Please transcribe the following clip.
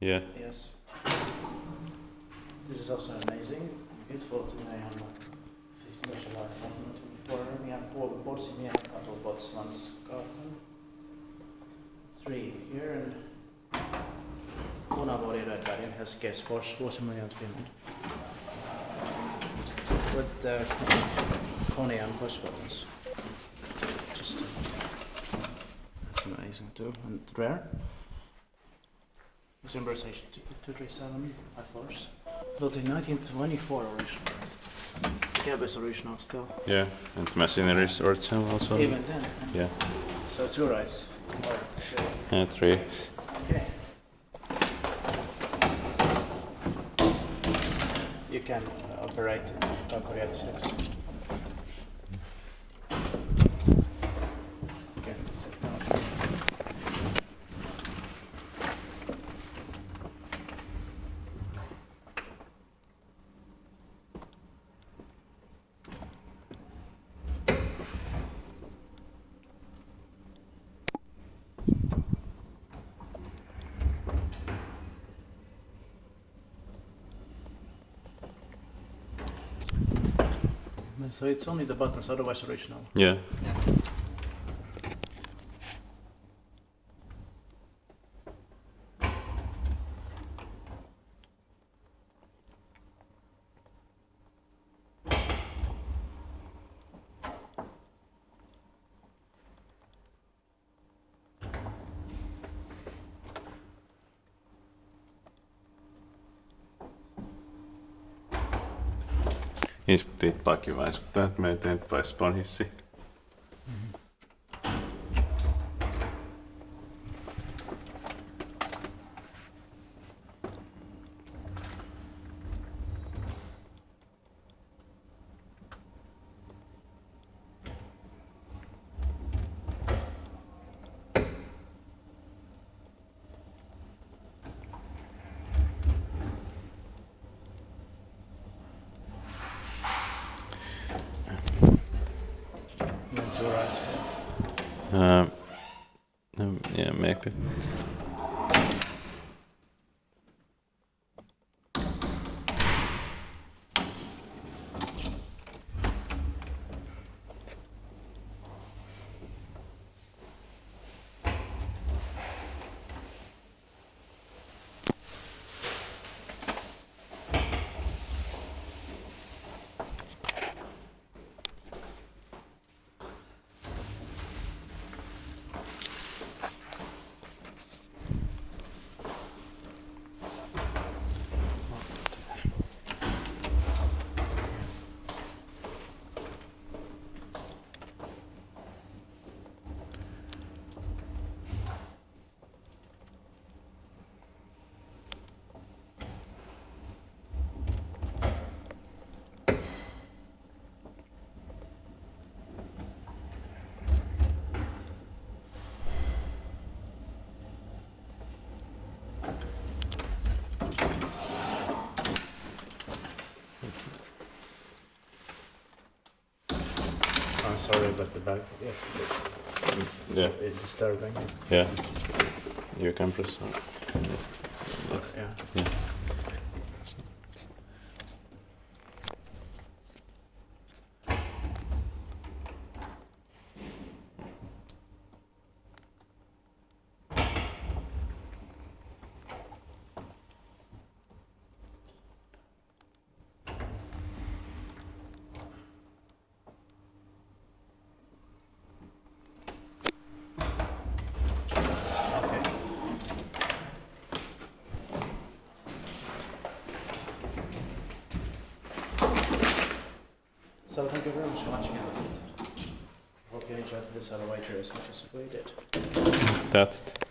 Yeah. Yes. This is also amazing. Beautiful today on 15 July 2024. We have Pursimiehenkatu, Botslandsgatan 3 here in Norway Elevators, Helsinki, Finland. With the Kone and push buttons. Just that's amazing too, and rare. This station 237 by force. Built in 1924 original. Cab is original still. Yeah, and machinery is original also. Even then. Yeah. So 2 rides. Or 3. Yeah, 3. Okay. You can operate it by Korea 6. Okay, sit down. So it's only the buttons, otherwise original. Yeah. Yeah. Inspitteet pakivaisuttaa, että me eteen pääsipaan hissi. Yeah, maybe. I'm sorry about the back. Yeah. It's disturbing. Yeah. You can press on. Yes. Yes. Yeah. Yeah. So thank you very much for watching our visit. Hope you enjoyed this elevator as much as we did. That's it.